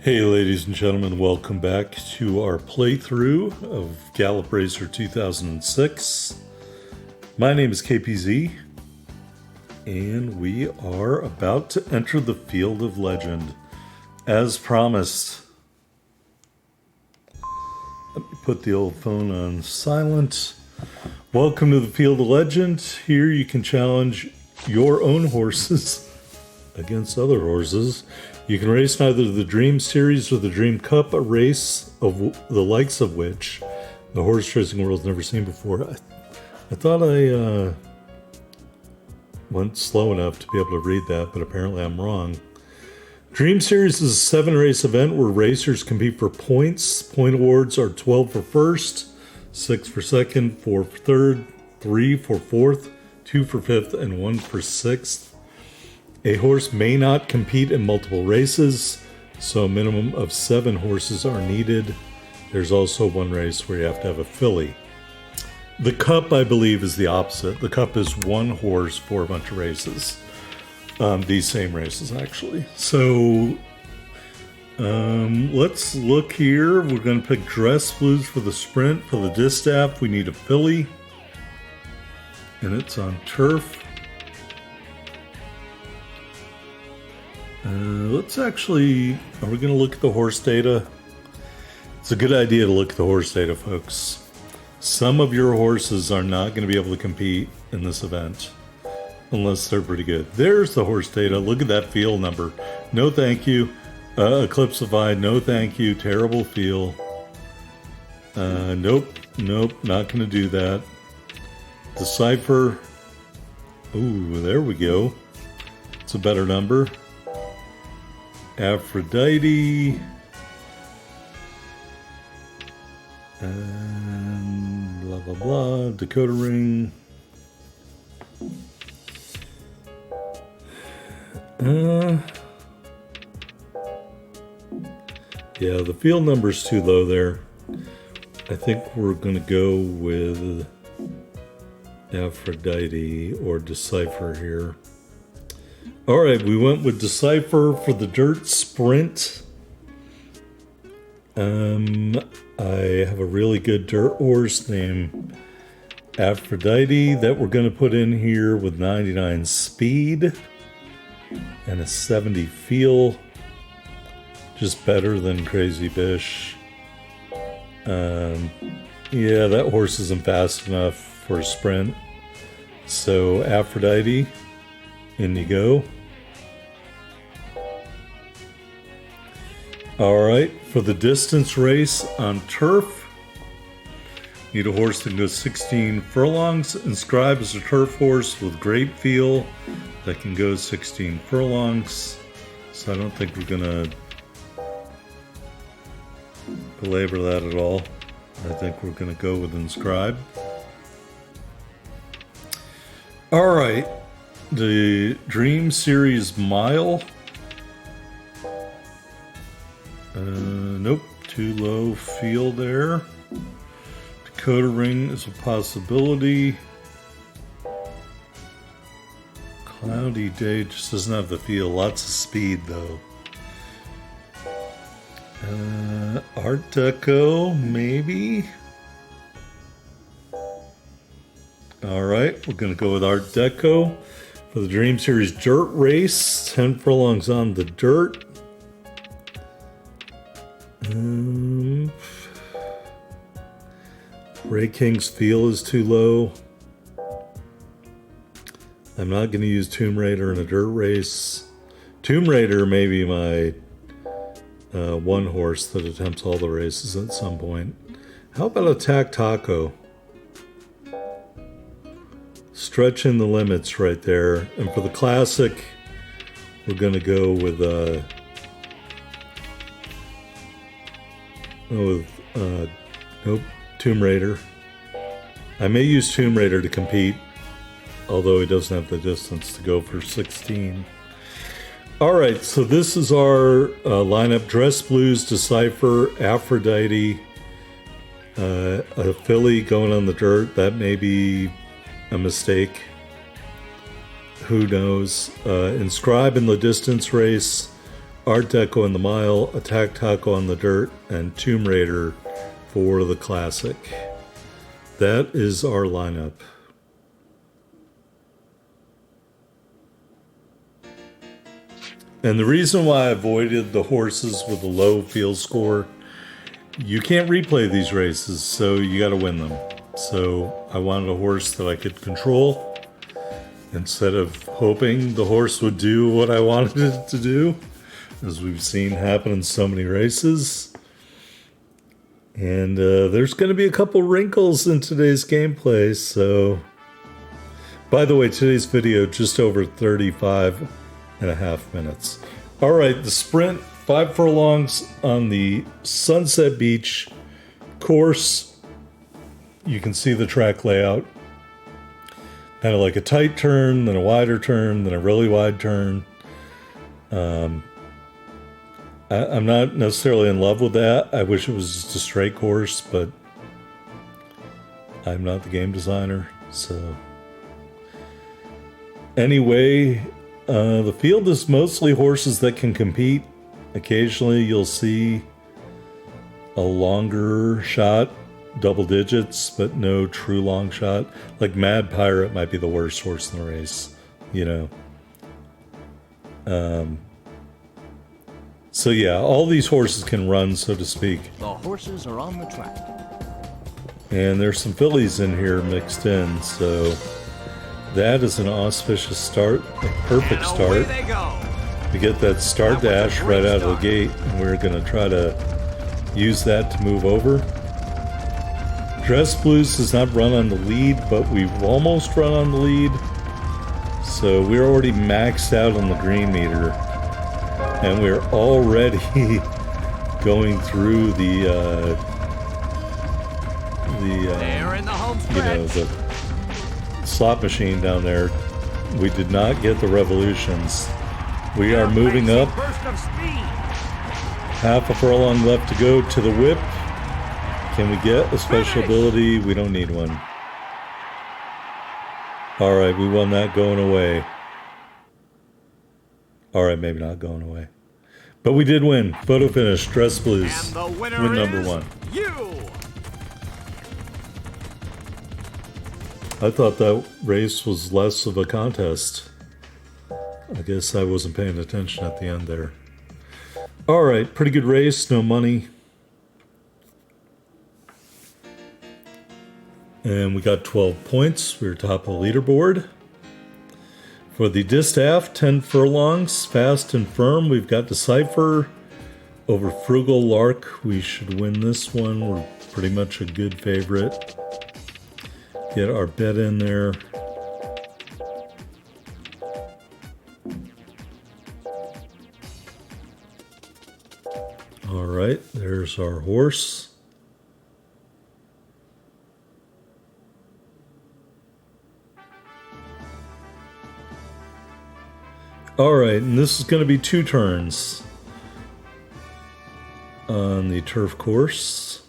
Hey ladies and gentlemen, welcome back to our playthrough of Gallop Racer 2006. My name is KPZ, and we are about to enter the Field of Legend. As promised, let me put the old phone on silent. Welcome to the Field of Legend. Here you can challenge your own horses against other horses. You can race in either the Dream Series or the Dream Cup, a race of the likes of which the horse racing world's never seen before. I thought I went slow enough to be able to read that, but apparently I'm wrong. Dream Series is a 7-race event where racers compete for points. Point awards are 12 for first, 6 for second, 4 for third, 3 for fourth, 2 for fifth, and 1 for sixth. A horse may not compete in multiple races, so a minimum of 7 horses are needed. There's also one race where you have to have a filly. The Cup, I believe, is the opposite. The Cup is one horse for a bunch of races. These same races, actually. So, let's look here. We're going to pick Dress Blues for the sprint. For the distaff, we need a filly. And it's on turf. Let's actually, are we going to look at the horse data? It's a good idea to look at the horse data, folks. Some of your horses are not going to be able to compete in this event unless they're pretty good. There's the horse data. Look at that field number. No thank you. Eclipsify, no thank you. Terrible feel. Nope, not going to do that. Decipher. Ooh, there we go. It's a better number. Aphrodite, and blah blah blah, Dakota Ring. Yeah, the field number's too low there. I think we're gonna go with Aphrodite or Decipher here. All right, we went with Decipher for the dirt sprint. I have a really good dirt horse named Aphrodite that we're going to put in here with 99 speed and a 70 feel. Just better than Crazy Bish. Yeah, that horse isn't fast enough for a sprint. So Aphrodite, in you go. All right, for the distance race on turf, need a horse that can go 16 furlongs. Inscribe is a turf horse with great feel that can go 16 furlongs. So I don't think we're gonna belabor that at all. I think we're gonna go with Inscribe. All right, the Dream Series Mile. Nope, too low feel there. Dakota Ring is a possibility. Cloudy Day just doesn't have the feel. Lots of speed though. Art Deco, maybe. All right, we're gonna go with Art Deco for the Dream Series Dirt Race. 10 furlongs on the dirt. Ray King's feel is too low. I'm not going to use Tomb Raider in a dirt race. Tomb Raider may be my one horse that attempts all the races at some point. How about Attack Taco? Stretching the limits right there. And for the classic, we're going to go with nope, Tomb Raider. I may use Tomb Raider to compete, although he doesn't have the distance to go for 16. All right, so this is our lineup. Dress Blues, Decipher, Aphrodite, a filly going on the dirt. That may be a mistake. Who knows? Inscribe in the distance race. Art Deco in the mile, Attack Taco on the dirt, and Tomb Raider for the classic. That is our lineup. And the reason why I avoided the horses with a low field score, you can't replay these races, so you got to win them. So I wanted a horse that I could control instead of hoping the horse would do what I wanted it to do, as we've seen happen in so many races. And there's going to be a couple wrinkles in today's gameplay, so... By the way, today's video just over 35.5 minutes. All right, the sprint, 5 furlongs on the Sunset Beach course. You can see the track layout. Kind of like a tight turn, then a wider turn, then a really wide turn. I'm not necessarily in love with that. I wish it was just a straight course, but I'm not the game designer, so... Anyway, the field is mostly horses that can compete. Occasionally you'll see a longer shot, double digits, but no true long shot. Like Mad Pirate might be the worst horse in the race, you know. So yeah, all these horses can run, so to speak. The horses are on the track. And there's some fillies in here mixed in, so that is an auspicious start, a perfect start. We get that start dash right out of the gate, and we're going to try to use that to move over. Dress Blues does not run on the lead, but we've almost run on the lead. So we're already maxed out on the green meter, and we're already going through the slot machine down there. We did not get the revolutions. We are moving up. Half a furlong left to go to the whip. Can we get a special ability? We don't need one. Alright, we won that going away. Alright, maybe not going away. But we did win. Photo finish, Dress Blues. Win number 1. I thought that race was less of a contest. I guess I wasn't paying attention at the end there. Alright, pretty good race, no money. And we got 12 points. We were top of the leaderboard. For the distaff, 10 furlongs, fast and firm. We've got Decipher over Frugal Lark. We should win this one. We're pretty much a good favorite. Get our bet in there. All right, there's our horse. All right, and this is going to be 2 turns on the turf course.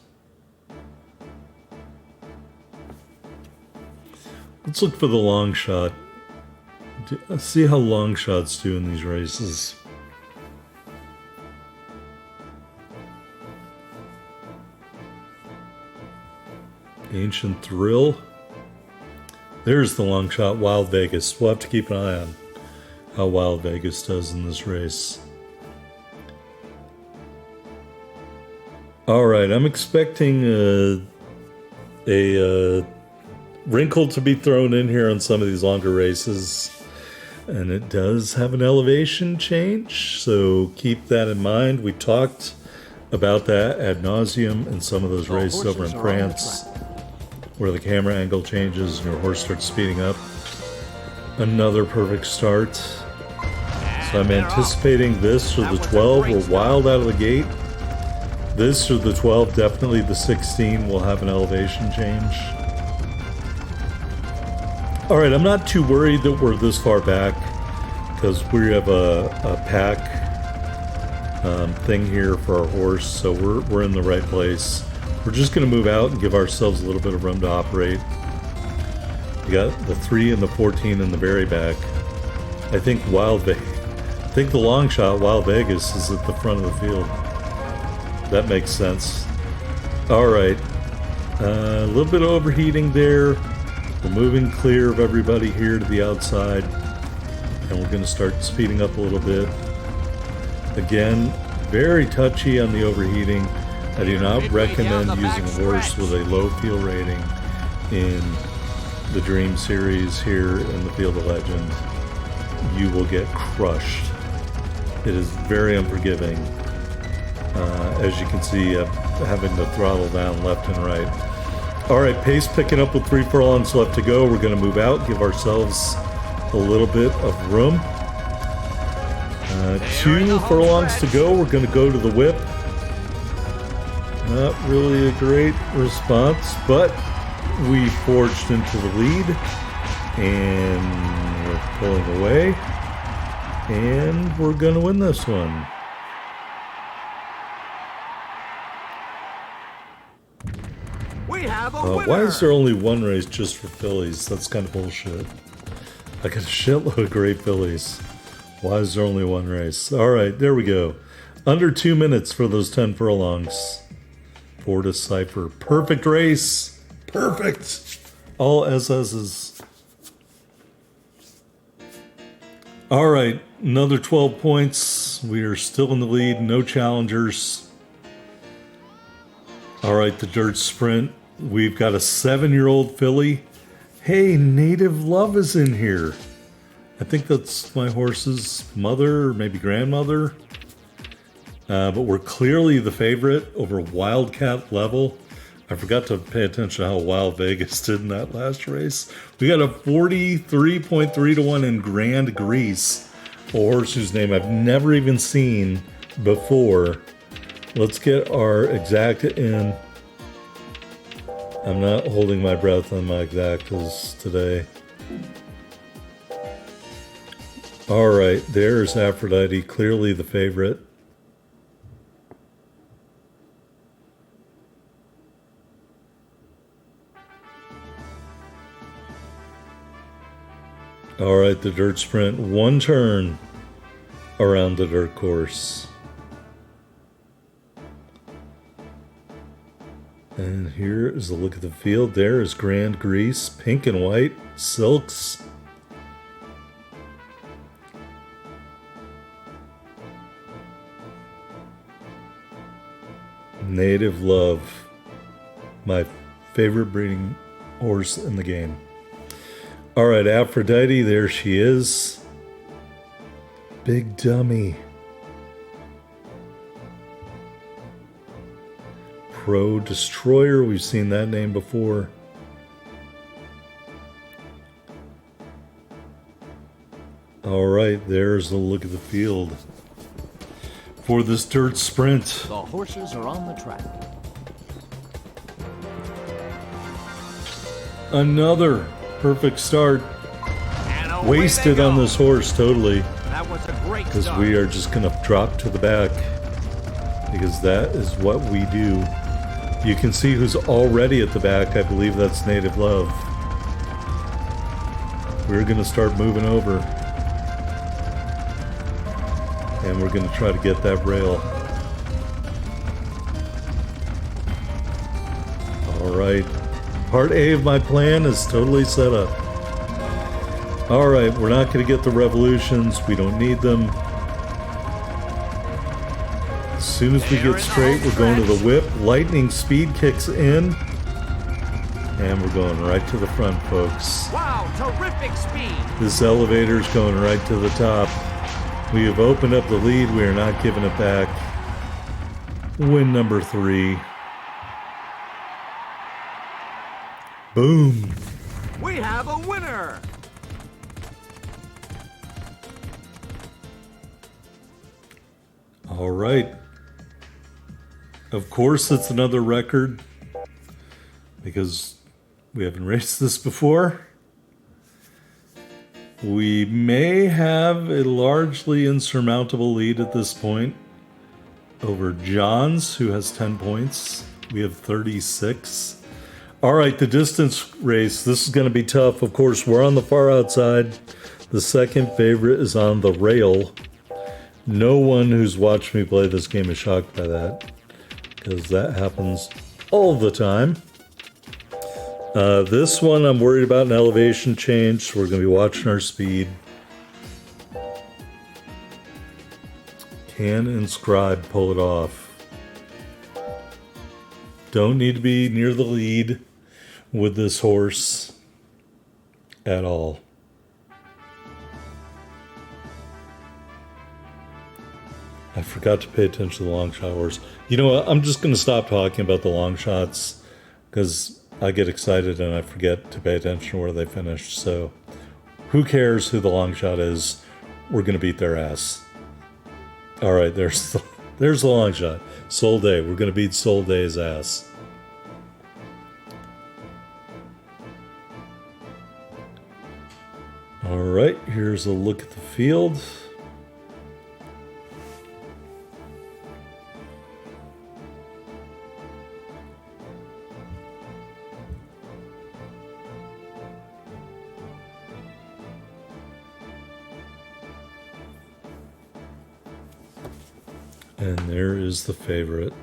Let's look for the long shot. Let's see how long shots do in these races. Ancient Thrill. There's the long shot, Wild Vegas. We'll have to keep an eye on how Wild Vegas does in this race. Alright, I'm expecting a wrinkle to be thrown in here on some of these longer races. And it does have an elevation change, so keep that in mind. We talked about that ad nauseum in some of those races over in France, where the camera angle changes and your horse starts speeding up. Another perfect start. So I'm anticipating this or the 12. We're wild out of the gate. This or the 12, definitely the 16 will have an elevation change. Alright, I'm not too worried that we're this far back, because we have a pack thing here for our horse, so we're in the right place. We're just going to move out and give ourselves a little bit of room to operate. We got the 3 and the 14 in the very back. I think Wild think the long shot, Wild Vegas, is at the front of the field. That makes sense. All right. A little bit of overheating there. We're moving clear of everybody here to the outside. And we're going to start speeding up a little bit. Again, very touchy on the overheating. I do not recommend using a horse with a low fuel rating in the Dream Series here in the Field of Legend. You will get crushed. It is very unforgiving. As you can see, having to throttle down left and right. All right, pace picking up with 3 furlongs left to go. We're going to move out, give ourselves a little bit of room. 2 furlongs to go. We're going to go to the whip. Not really a great response, but we forged into the lead. And we're pulling away. And we're going to win this one. Why is there only one race just for fillies? That's kind of bullshit. I got a shitload of great fillies. Why is there only one race? All right, there we go. Under 2 minutes for those 10 furlongs. For Decipher. Perfect race. Perfect. All SS's. All right, another 12 points. We are still in the lead. No challengers. All right, the dirt sprint. We've got a 7-year-old filly. Hey, Native Love is in here. I think that's my horse's mother or maybe grandmother. But we're clearly the favorite over Wildcat Level. I forgot to pay attention to how Wild Vegas did in that last race. We got a 43.3 to 1 in Grand Grease, a horse whose name I've never even seen before. Let's get our exacta in. I'm not holding my breath on my exactas today. All right, there's Aphrodite, clearly the favorite. All right, the dirt sprint, 1 turn around the dirt course. And here is a look at the field. There is Grand Grease, pink and white, silks. Native Love, my favorite breeding horse in the game. All right, Aphrodite, there she is. Big dummy. Pro Destroyer, we've seen that name before. All right, there's a look at the field for this dirt sprint. The horses are on the track. Another perfect start. Wasted on this horse totally. That was a great because start. we are just going to drop to the back because that is what we do. You can see who's already at the back. I believe that's Native Love. We're going to start moving over. And we're going to try to get that rail. All right. Part A of my plan is totally set up. All right, we're not going to get the revolutions. We don't need them. As soon as we get straight, we're going to the whip. Lightning speed kicks in. And we're going right to the front, folks. Wow, terrific speed. This elevator's going right to the top. We have opened up the lead. We are not giving it back. Win number 3. Boom. We have a winner. All right. Of course, it's another record because we haven't raced this before. We may have a largely insurmountable lead at this point over Johns, who has 10 points. We have 36. All right, the distance race. This is going to be tough. Of course, we're on the far outside. The second favorite is on the rail. No one who's watched me play this game is shocked by that, because that happens all the time. This one I'm worried about an elevation change, so we're going to be watching our speed. Can Inscribe pull it off? Don't need to be near the lead with this horse at all. I forgot to pay attention to the long shot horse. You know what? I'm just going to stop talking about the long shots because I get excited and I forget to pay attention to where they finished. So who cares who the long shot is? We're going to beat their ass. All right, there's the long shot. Sol Day. We're going to beat Sol Day's ass. All right, here's a look at the field. And there is the favorite.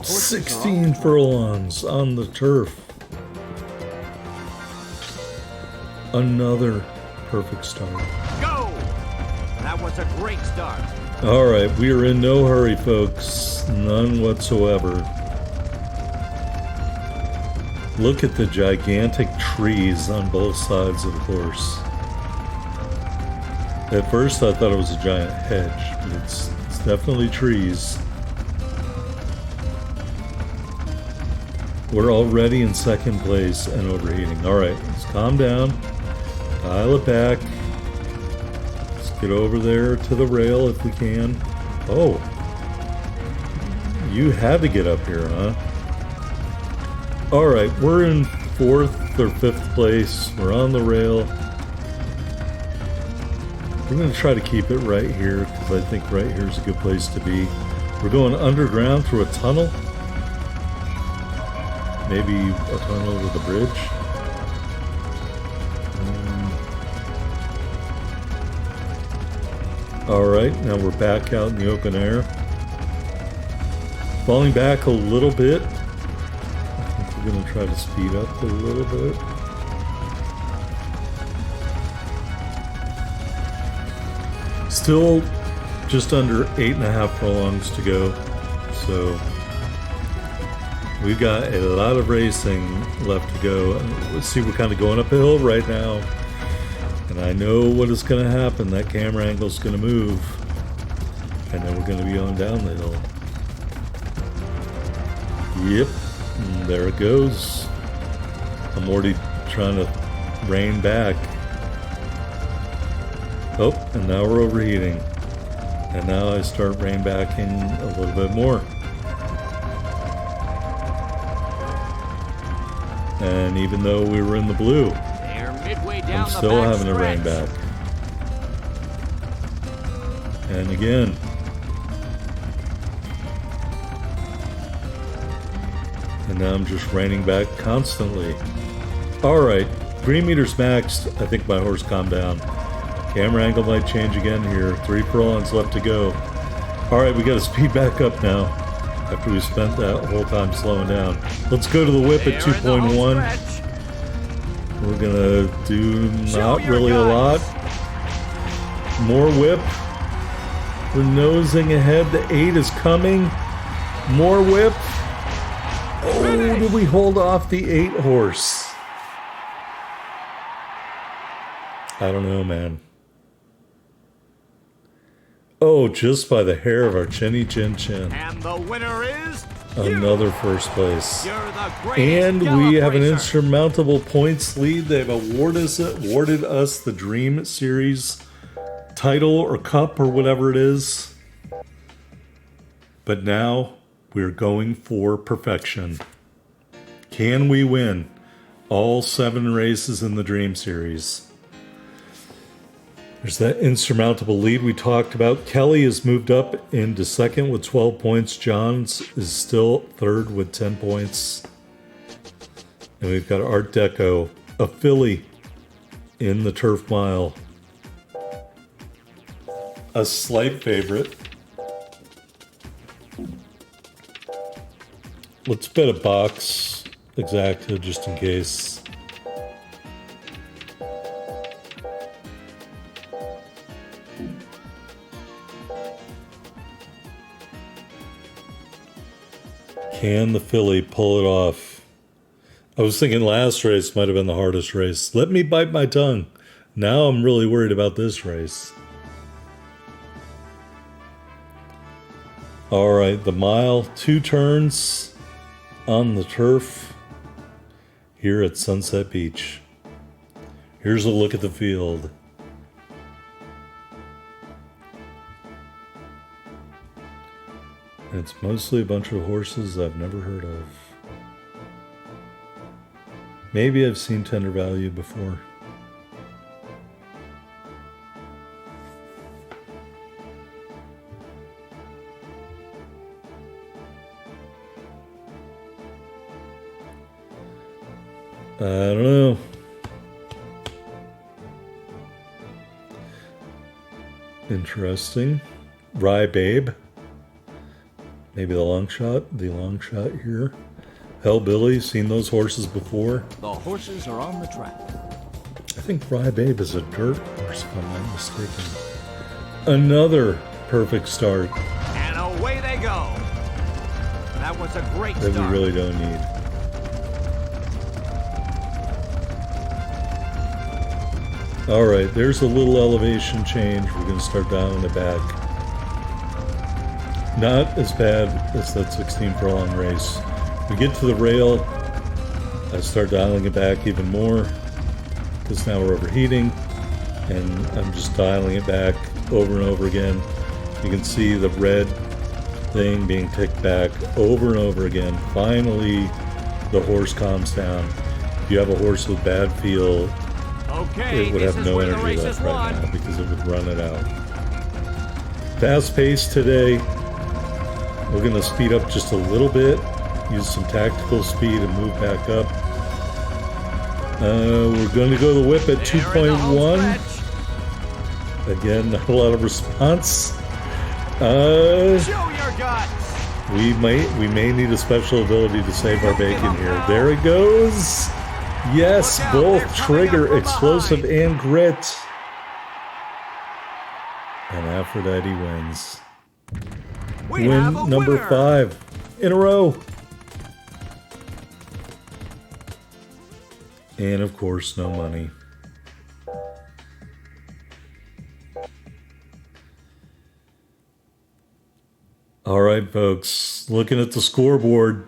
16 furlongs on the turf. Another perfect start. Go! That was a great start. All right, we are in no hurry, folks. None whatsoever. Look at the gigantic trees on both sides of the course. At first I thought it was a giant hedge, but it's definitely trees. We're already in second place and overheating. All right, let's calm down, dial it back. Let's get over there to the rail if we can. Oh, you had to get up here, huh? All right, we're in fourth or fifth place. We're on the rail. We're going to try to keep it right here because I think right here is a good place to be. We're going underground through a tunnel. Maybe a tunnel with a bridge. All right, now we're back out in the open air. Falling back a little bit. I think we're going to try to speed up a little bit. Still just under 8.5 furlongs to go, so we've got a lot of racing left to go. Let's see, we're kind of going uphill right now, and I know what is going to happen. That camera angle is going to move, and then we're going to be on down the hill. Yep, and there it goes. I'm already trying to rein back. Oh, and now we're overheating. And now I start rein backing a little bit more. And even though we were in the blue, I'm still having to rein back. And again. And now I'm just reining back constantly. All right, green meter's maxed. I think my horse calmed down. Camera angle might change again here. 3 furlongs left to go. All right, we got to speed back up now after we spent that whole time slowing down. Let's go to the whip at 2.1. We're going to do not really a lot. More whip. We're nosing ahead. The 8 is coming. More whip. Oh, did we hold off the 8 horse? I don't know, man. Oh, just by the hair of our chinny chin chin. And the winner is another first place. You're the And greatest we have an racer. insurmountable points lead. They've awarded us the Dream Series title or cup or whatever it is. But now we're going for perfection. Can we win all 7 races in the Dream Series? There's that insurmountable lead we talked about. Kelly has moved up into second with 12 points. Johns is still third with 10 points. And we've got Art Deco, a filly, in the Turf Mile a slight favorite. Let's bet a box exacta just in case. Can the filly pull it off? I was thinking last race might have been the hardest race. Let me bite my tongue. Now I'm really worried about this race. All right, the mile, 2 turns on the turf here at Sunset Beach. Here's a look at the field. It's mostly a bunch of horses I've never heard of. Maybe I've seen Tender Value before. I don't know. Interesting. Rye Babe. Maybe the long shot here. Hellbilly, seen those horses before. The horses are on the track. I think Rye Babe is a dirt horse, if I'm not mistaken. Another perfect start. And away they go. That was a great That start. we really don't need. All right, there's a little elevation change. We're going to start dialing it back. Not as bad as that 16 furlong race. We get to the rail, I start dialing it back even more because now we're overheating, and I'm just dialing it back over and over again. You can see the red thing being ticked back over and over again. Finally, the horse calms down. If you have a horse with bad feel, Okay, it would this have is no where the energy race left is right won. now because it would run it out. Fast pace today. We're going to speed up just a little bit, use some tactical speed and move back up. We're going to go the whip at They're in the home 2.1. stretch. Again, not a lot of response. Show your guts. We may need a special ability to save our bacon here. There it goes. Yes, Look out, both they're coming trigger, up from explosive, behind. and grit. And Aphrodite wins. We have a Win number winner. 5 in a row. And of course, no money. All right, folks, looking at the scoreboard,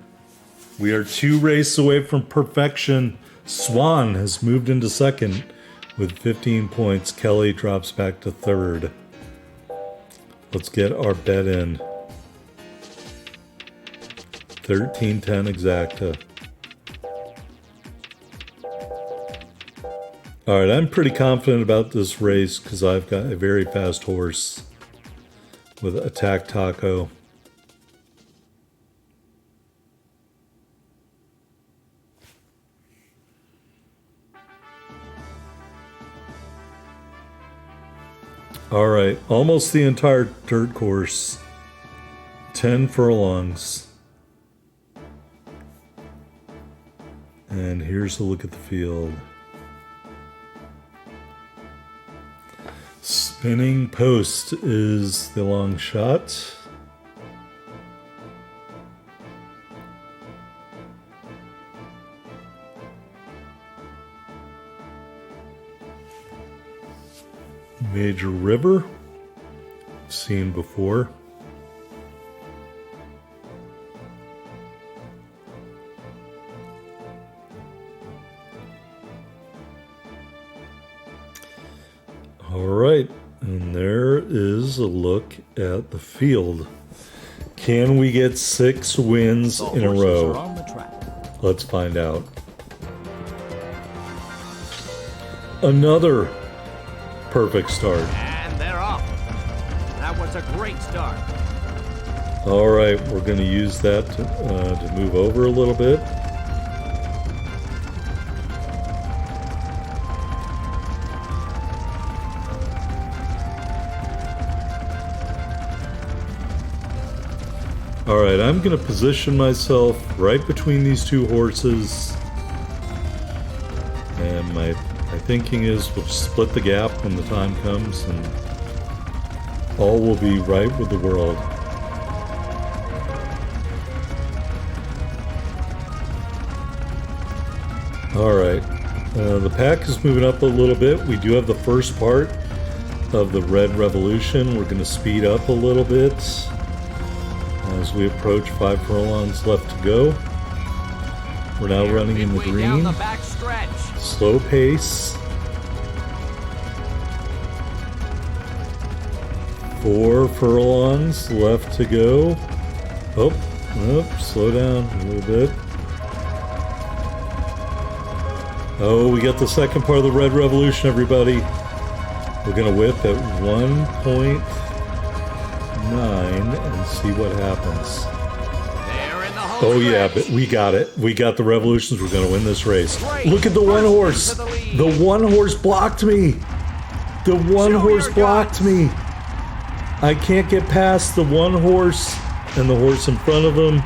we are 2 races away from perfection. Swan has moved into second with 15 points. Kelly drops back to third. Let's get our bet in. 13-10 exacta. All right, I'm pretty confident about this race because I've got a very fast horse with Attack Taco. All right, almost the entire dirt course. 10 furlongs. And here's a look at the field. Spinning post is the long shot. Major River, seen before. All right, and there is a look at the field. Can we get 6 wins The in a horses row? are on the track. Let's find out. Another perfect start. And they're off. That was a great start. All right, we're going to use that to move over a little bit. Alright, I'm going to position myself right between these two horses. And my thinking is we'll split the gap when the time comes and all will be right with the world. Alright, the pack is moving up a little bit. We do have the first part of the Red Revolution. We're going to speed up a little bit as we approach 5 furlongs left to go. We're now running in the green. Slow pace. 4 furlongs left to go. Oh, slow down a little bit. Oh, we got the second part of the Red Revolution, everybody. We're going to whip at 1.9 and see what happens. Oh yeah, but we got it. We got the Revolutions. We're going to win this race. Look at the one horse. The one horse blocked me. The one horse blocked me. I can't get past the one horse and the horse in front of him.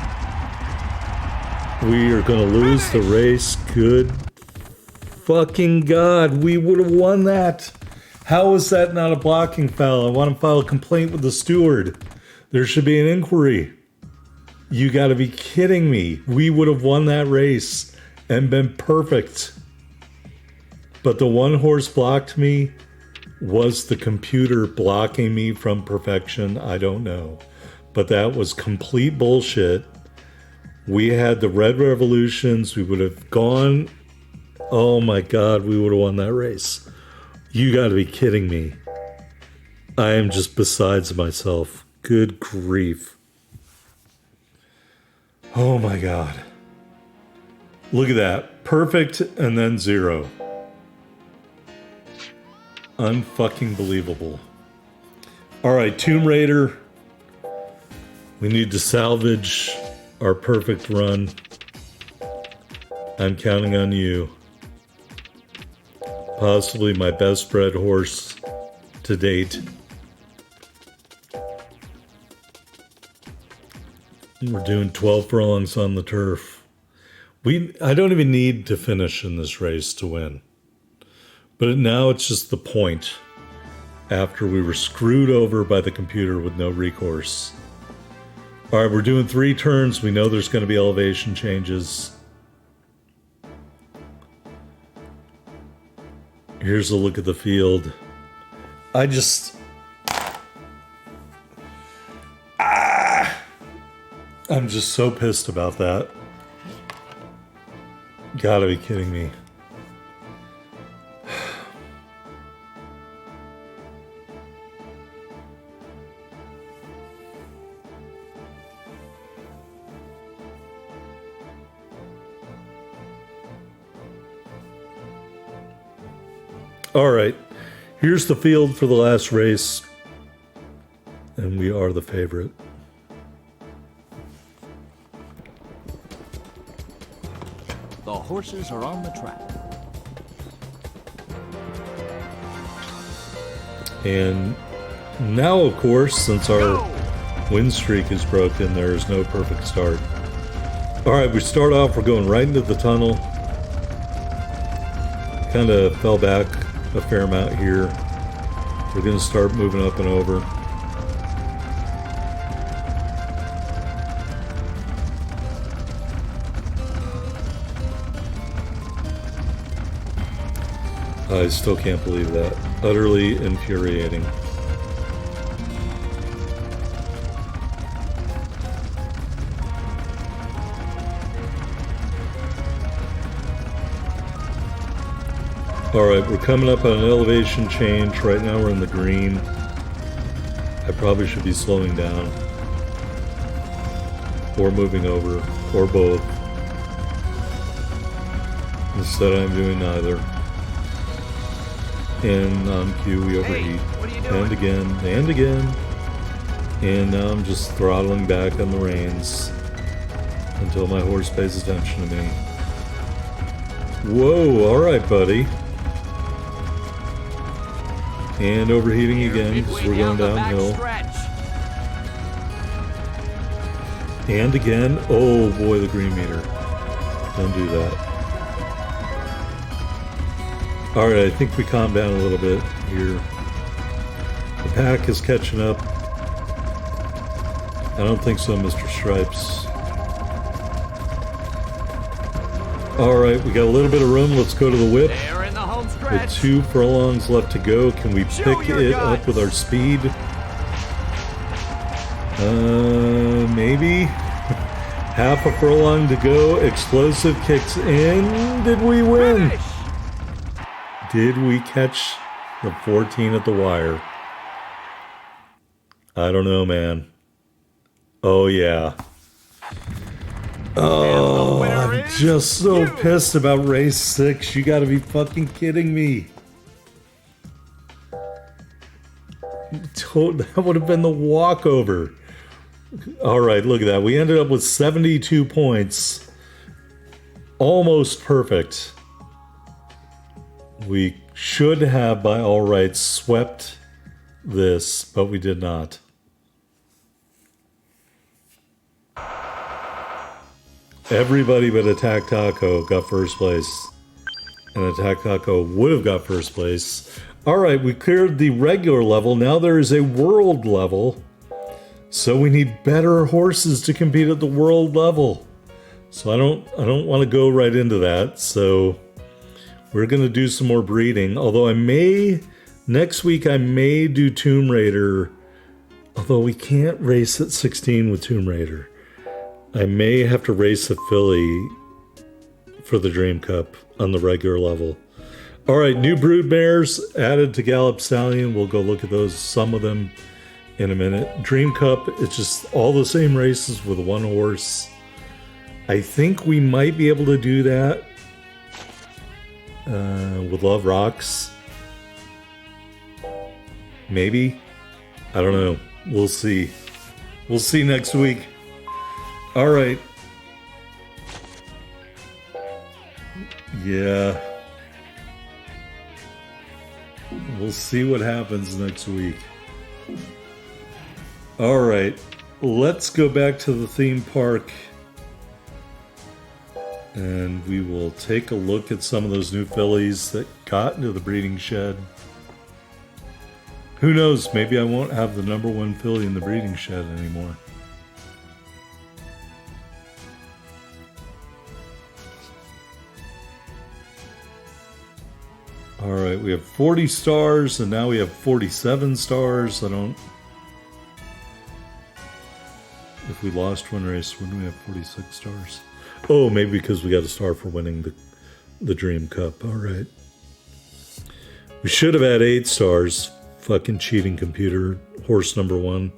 We are going to lose the race. Good fucking God. We would have won that. How is that not a blocking foul? I want to file a complaint with the steward. There should be an inquiry. You got to be kidding me. We would have won that race and been perfect. But the one horse blocked me. Was the computer blocking me from perfection? I don't know. But that was complete bullshit. We had the Red Revolutions. We would have gone. Oh my God, we would have won that race. You got to be kidding me. I am just besides myself. Good grief. Oh my God. Look at that. Perfect and then 0. Unfucking believable. Alright, Tomb Raider. We need to salvage our perfect run. I'm counting on you. Possibly my best bred horse to date. We're doing 12 furlongs on the turf. I don't even need to finish in this race to win. But now it's just the point. After we were screwed over by the computer with no recourse. Alright, we're doing 3 turns. We know there's going to be elevation changes. Here's a look at the field. I'm just so pissed about that. Gotta be kidding me. All right, here's the field for the last race, and we are the favorite. The horses are on the track. And now, of course, since our win streak is broken, there is no perfect start. All right, we start off, we're going right into the tunnel. Kind of fell back a fair amount here. We're going to start moving up and over. I still can't believe that. Utterly infuriating. Alright, we're coming up on an elevation change. Right now we're in the green. I probably should be slowing down. Or moving over. Or both. Instead I'm doing neither. And on cue we overheat. And again, and again. And now I'm just throttling back on the reins. Until my horse pays attention to me. Whoa, alright buddy. And overheating again because we're going downhill. And again. Oh boy, the green meter. Don't do that. Alright, I think we calmed down a little bit here. The pack is catching up. I don't think so, Mr. Stripes. Alright, we got a little bit of room. Let's go to the whip. They're in the home With stretch. 2 furlongs left to go, can we Show pick your it guts. up with our speed? Maybe. Half a furlong to go. Explosive kicks in. Did we win? Finish. Did we catch the 14 at the wire? I don't know, man. Oh, yeah. Oh, I'm just so pissed about race 6. You gotta be fucking kidding me. That would have been the walkover. All right, look at that. We ended up with 72 points. Almost perfect. We should have, by all rights, swept this, but we did not. Everybody but Attack Taco got first place. And Attack Taco would have got first place. All right, we cleared the regular level. Now there is a world level. So we need better horses to compete at the world level. So I don't want to go right into that. So we're going to do some more breeding. Although next week I may do Tomb Raider. Although we can't race at 16 with Tomb Raider. I may have to race a filly for the Dream Cup on the regular level. All right, new brood mares added to Gallop Stallion. We'll go look at those, some of them in a minute. Dream Cup, it's just all the same races with one horse. I think we might be able to do that with Love Rocks. Maybe. I don't know. We'll see. We'll see next week. All right. Yeah. We'll see what happens next week. All right. Let's go back to the theme park. And we will take a look at some of those new fillies that got into the breeding shed. Who knows? Maybe I won't have the number 1 filly in the breeding shed anymore. All right, we have 40 stars, and now we have 47 stars. I don't... If we lost one race, wouldn't we have 46 stars? Oh, maybe because we got a star for winning the Dream Cup. All right. We should have had 8 stars. Fucking cheating computer. Horse number 1.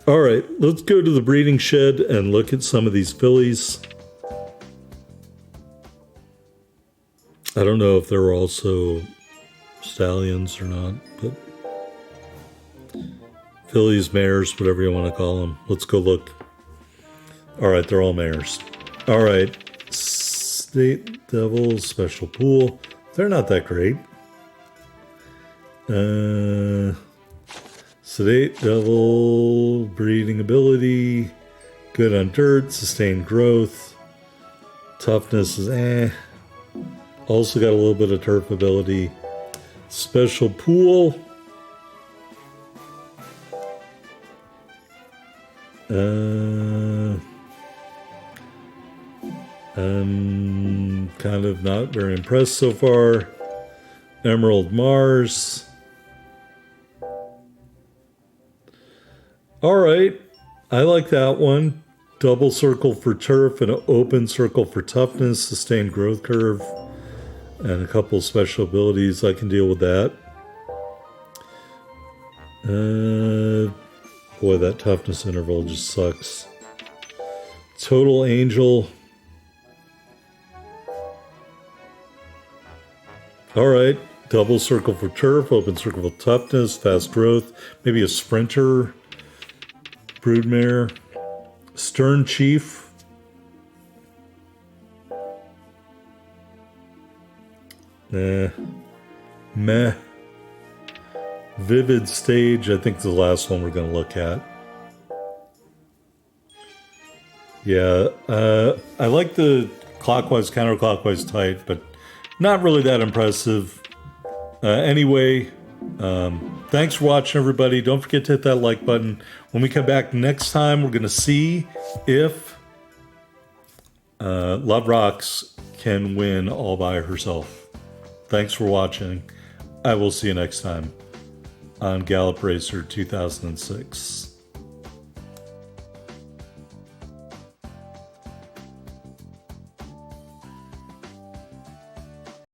All right, let's go to the breeding shed and look at some of these fillies. I don't know if there were also stallions or not, but fillies, mares, whatever you want to call them. Let's go look. All right, they're all mares. All right, State Devil, Special Pool. They're not that great. Sedate Devil, breeding ability, good on dirt, sustained growth, toughness is Also got a little bit of turf ability. Special Pool. I'm kind of not very impressed so far. Emerald Mars. All right, I like that one. Double circle for turf and an open circle for toughness, sustained growth curve, and a couple special abilities. I can deal with that. Boy, that toughness interval just sucks. Total Angel. All right, double circle for turf, open circle for toughness, fast growth, maybe a sprinter. Broodmare, Stern Chief, meh, Vivid Stage, I think is the last one we're going to look at. Yeah, I like the clockwise, counterclockwise tight, but not really that impressive. Anyway, thanks for watching, everybody. Don't forget to hit that like button. When we come back next time, we're going to see if Love Rocks can win all by herself. Thanks for watching. I will see you next time on Gallop Racer 2006.